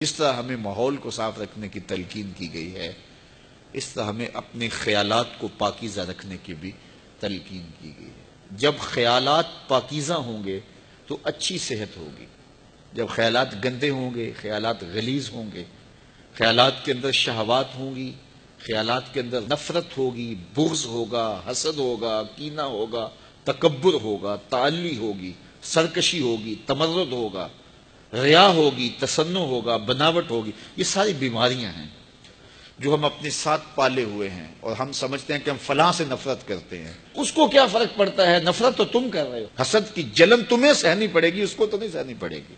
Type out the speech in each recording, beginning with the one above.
اس طرح ہمیں ماحول کو صاف رکھنے کی تلقین کی گئی ہے، اس طرح ہمیں اپنے خیالات کو پاکیزہ رکھنے کی بھی تلقین کی گئی ہے۔ جب خیالات پاکیزہ ہوں گے تو اچھی صحت ہوگی، جب خیالات گندے ہوں گے، خیالات غلیظ ہوں گے، خیالات کے اندر شہوات ہوں گی، خیالات کے اندر نفرت ہوگی، بغض ہوگا، حسد ہوگا، کینہ ہوگا، تکبر ہوگا، تعلی ہوگی، سرکشی ہوگی، تمرد ہوگا، ریا ہوگی، تصنع ہوگا، بناوٹ ہوگی، یہ ساری بیماریاں ہیں جو ہم اپنے ساتھ پالے ہوئے ہیں، اور ہم سمجھتے ہیں کہ ہم فلاں سے نفرت کرتے ہیں۔ اس کو کیا فرق پڑتا ہے؟ نفرت تو تم کر رہے ہو، حسد کی جلن تمہیں سہنی پڑے گی، اس کو تو نہیں سہنی پڑے گی۔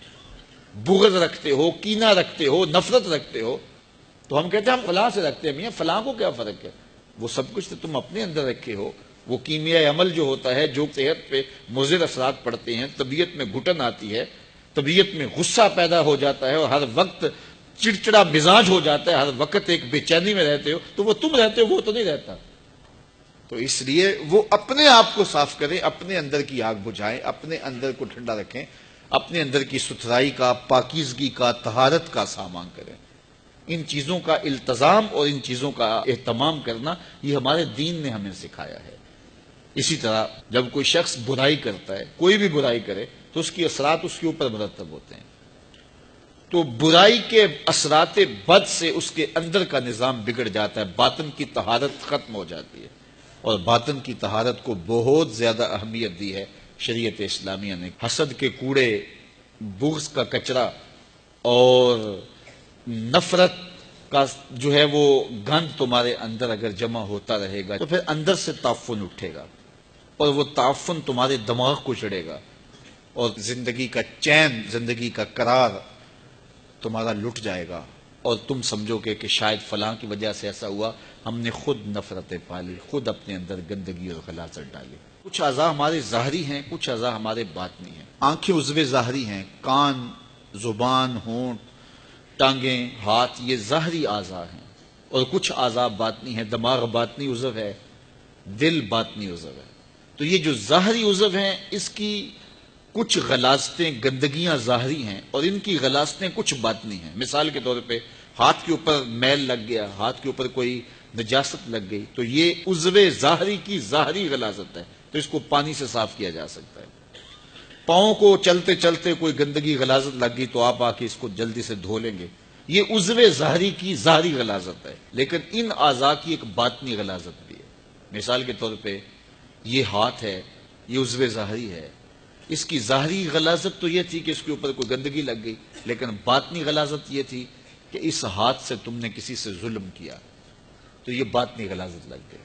بغض رکھتے ہو، کینہ رکھتے ہو، نفرت رکھتے ہو، تو ہم کہتے ہیں ہم فلاں سے رکھتے ہیں۔ میاں فلاں کو کیا فرق ہے؟ وہ سب کچھ تو تم اپنے اندر رکھے ہو۔ وہ کیمیائی عمل جو ہوتا ہے، جو صحت پہ مضر اثرات پڑتے ہیں، طبیعت میں گھٹن آتی ہے، طبیعت میں غصہ پیدا ہو جاتا ہے، اور ہر وقت چڑچڑا مزاج ہو جاتا ہے، ہر وقت ایک بے چینی میں رہتے ہو، تو وہ تم رہتے ہو، وہ تو نہیں رہتا۔ تو اس لیے وہ اپنے آپ کو صاف کریں، اپنے اندر کی آگ بجھائیں، اپنے اندر کو ٹھنڈا رکھیں، اپنے اندر کی ستھرائی کا، پاکیزگی کا، طہارت کا سامان کریں۔ ان چیزوں کا التزام اور ان چیزوں کا اہتمام کرنا یہ ہمارے دین نے ہمیں سکھایا ہے۔ اسی طرح جب کوئی شخص برائی کرتا ہے، کوئی بھی برائی کرے، تو اس کی اثرات اس کے اوپر مرتب ہوتے ہیں۔ تو برائی کے اثرات بد سے اس کے اندر کا نظام بگڑ جاتا ہے، باطن کی طہارت ختم ہو جاتی ہے، اور باطن کی طہارت کو بہت زیادہ اہمیت دی ہے شریعت اسلامیہ نے۔ حسد کے کوڑے، بغض کا کچرا اور نفرت کا جو ہے وہ گند تمہارے اندر اگر جمع ہوتا رہے گا تو پھر اندر سے تعفن اٹھے گا، اور وہ تعفن تمہارے دماغ کو چڑھے گا، اور زندگی کا چین، زندگی کا قرار تمہارا لٹ جائے گا، اور تم سمجھو گے کہ شاید فلاں کی وجہ سے ایسا ہوا، ہم نے خود نفرتیں پالی، خود اپنے اندر گندگی اور غلاظت ڈالی۔ کچھ اعضاء ہمارے ظاہری ہیں، کچھ اعضاء ہمارے باطنی ہیں۔ آنکھیں عضو ظاہری ہیں، کان، زبان، ہونٹ، ٹانگیں، ہاتھ، یہ ظاہری اعضاء ہیں، اور کچھ اعضاء باطنی ہیں۔ دماغ باطنی عضو ہے، دل باطنی عضو ہے۔ تو یہ جو ظاہری عضو ہیں، اس کی کچھ غلاظتیں، گندگیاں ظاہری ہیں، اور ان کی غلاظتیں کچھ باطنی ہیں۔ مثال کے طور پہ ہاتھ کے اوپر میل لگ گیا، ہاتھ کے اوپر کوئی نجاست لگ گئی، تو یہ عضو ظاہری کی ظاہری غلاظت ہے، تو اس کو پانی سے صاف کیا جا سکتا ہے۔ پاؤں کو چلتے چلتے کوئی گندگی غلاظت لگ گئی تو آپ آ کے اس کو جلدی سے دھو لیں گے، یہ عضو ظاہری کی ظاہری غلاظت ہے۔ لیکن ان اعضاء کی ایک باطنی غلاظت بھی ہے۔ مثال کے طور پہ یہ ہاتھ ہے، یہ عضو ظاہری ہے، اس کی ظاہری غلاظت تو یہ تھی کہ اس کے اوپر کوئی گندگی لگ گئی، لیکن باطنی غلاظت یہ تھی کہ اس ہاتھ سے تم نے کسی سے ظلم کیا، تو یہ باطنی غلاظت لگ گئی۔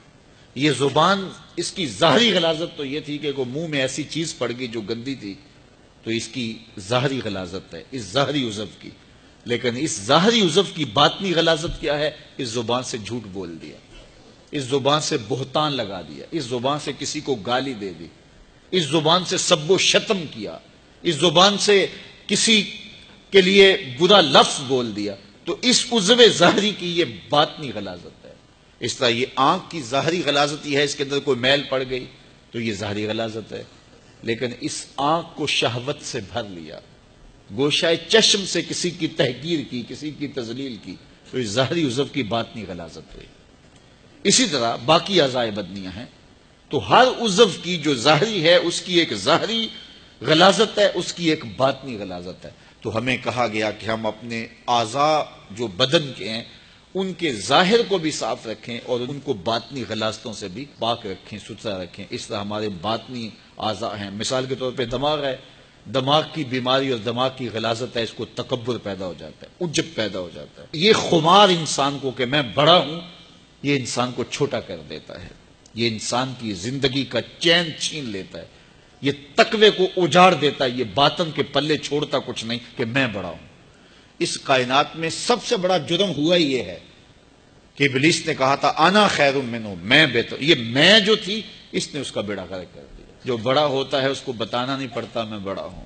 یہ زبان، اس کی ظاہری غلاظت تو یہ تھی کہ کوئی منہ میں ایسی چیز پڑ گئی جو گندی تھی، تو اس کی ظاہری غلاظت ہے اس ظاہری عضو کی۔ لیکن اس ظاہری عضو کی باطنی غلاظت کیا ہے؟ اس زبان سے جھوٹ بول دیا، اس زبان سے بہتان لگا دیا، اس زبان سے کسی کو گالی دے دی، اس زبان سے سب و شتم کیا، اس زبان سے کسی کے لیے برا لفظ بول دیا، تو اس عضو ظاہری کی یہ باطنی غلاظت ہے۔ اس طرح یہ آنکھ کی ظاہری غلاظت یہ ہے، اس کے اندر کوئی میل پڑ گئی تو یہ ظاہری غلاظت ہے، لیکن اس آنکھ کو شہوت سے بھر لیا، گوشۂ چشم سے کسی کی تحقیر کی، کسی کی تذلیل کی، تو اس ظاہری عضو کی باطنی غلاظت ہوئی۔ اسی طرح باقی اعضاء بدنیاں ہیں، تو ہر عضو کی جو ظاہری ہے اس کی ایک ظاہری غلاظت ہے، اس کی ایک باطنی غلاظت ہے۔ تو ہمیں کہا گیا کہ ہم اپنے اعضاء جو بدن کے ہیں ان کے ظاہر کو بھی صاف رکھیں، اور ان کو باطنی غلاظتوں سے بھی پاک رکھیں، ستھرا رکھیں۔ اس طرح ہمارے باطنی اعضاء ہیں۔ مثال کے طور پہ دماغ ہے، دماغ کی بیماری اور دماغ کی غلاظت ہے، اس کو تکبر پیدا ہو جاتا ہے، عجب پیدا ہو جاتا ہے۔ یہ خمار انسان کو کہ میں بڑا ہوں، یہ انسان کو چھوٹا کر دیتا ہے، یہ انسان کی زندگی کا چین چھین لیتا ہے، یہ تقوی کو اجاڑ دیتا ہے، یہ باطن کے پلے چھوڑتا کچھ نہیں کہ میں بڑا ہوں۔ اس کائنات میں سب سے بڑا جرم ہوا ہی یہ ہے کہ ابلیس نے کہا تھا انا خیر منہ، میں بہتر، یہ میں جو تھی اس نے اس کا بیڑا غرق کر دیا۔ جو بڑا ہوتا ہے اس کو بتانا نہیں پڑتا میں بڑا ہوں،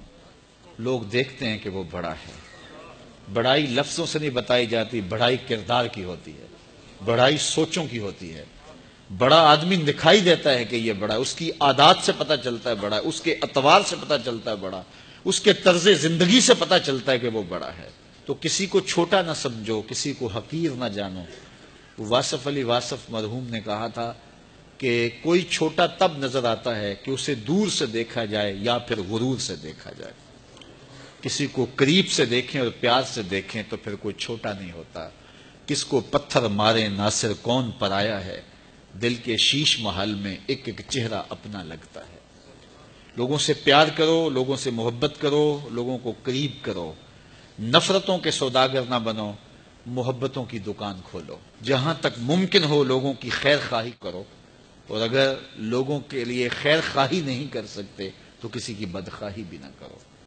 لوگ دیکھتے ہیں کہ وہ بڑا ہے۔ بڑائی لفظوں سے نہیں بتائی جاتی، بڑائی کردار کی ہوتی ہے، بڑائی سوچوں کی ہوتی ہے۔ بڑا آدمی دکھائی دیتا ہے کہ یہ بڑا ہے، اس کی عادات سے پتہ چلتا ہے بڑا ہے، اس کے اطوار سے پتہ چلتا ہے بڑا، اس کے طرز زندگی سے پتہ چلتا ہے کہ وہ بڑا ہے۔ تو کسی کو چھوٹا نہ سمجھو، کسی کو حقیر نہ جانو۔ واصف علی واصف مرحوم نے کہا تھا کہ کوئی چھوٹا تب نظر آتا ہے کہ اسے دور سے دیکھا جائے یا پھر غرور سے دیکھا جائے۔ کسی کو قریب سے دیکھیں اور پیار سے دیکھیں تو پھر کوئی چھوٹا نہیں ہوتا۔ کس کو پتھر مارے ناصر کون پرایا ہے، دل کے شیش محل میں ایک ایک چہرہ اپنا لگتا ہے۔ لوگوں سے پیار کرو، لوگوں سے محبت کرو، لوگوں کو قریب کرو، نفرتوں کے سوداگر نہ بنو، محبتوں کی دکان کھولو۔ جہاں تک ممکن ہو لوگوں کی خیر خواہی کرو، اور اگر لوگوں کے لیے خیر خواہی نہیں کر سکتے تو کسی کی بدخواہی بھی نہ کرو۔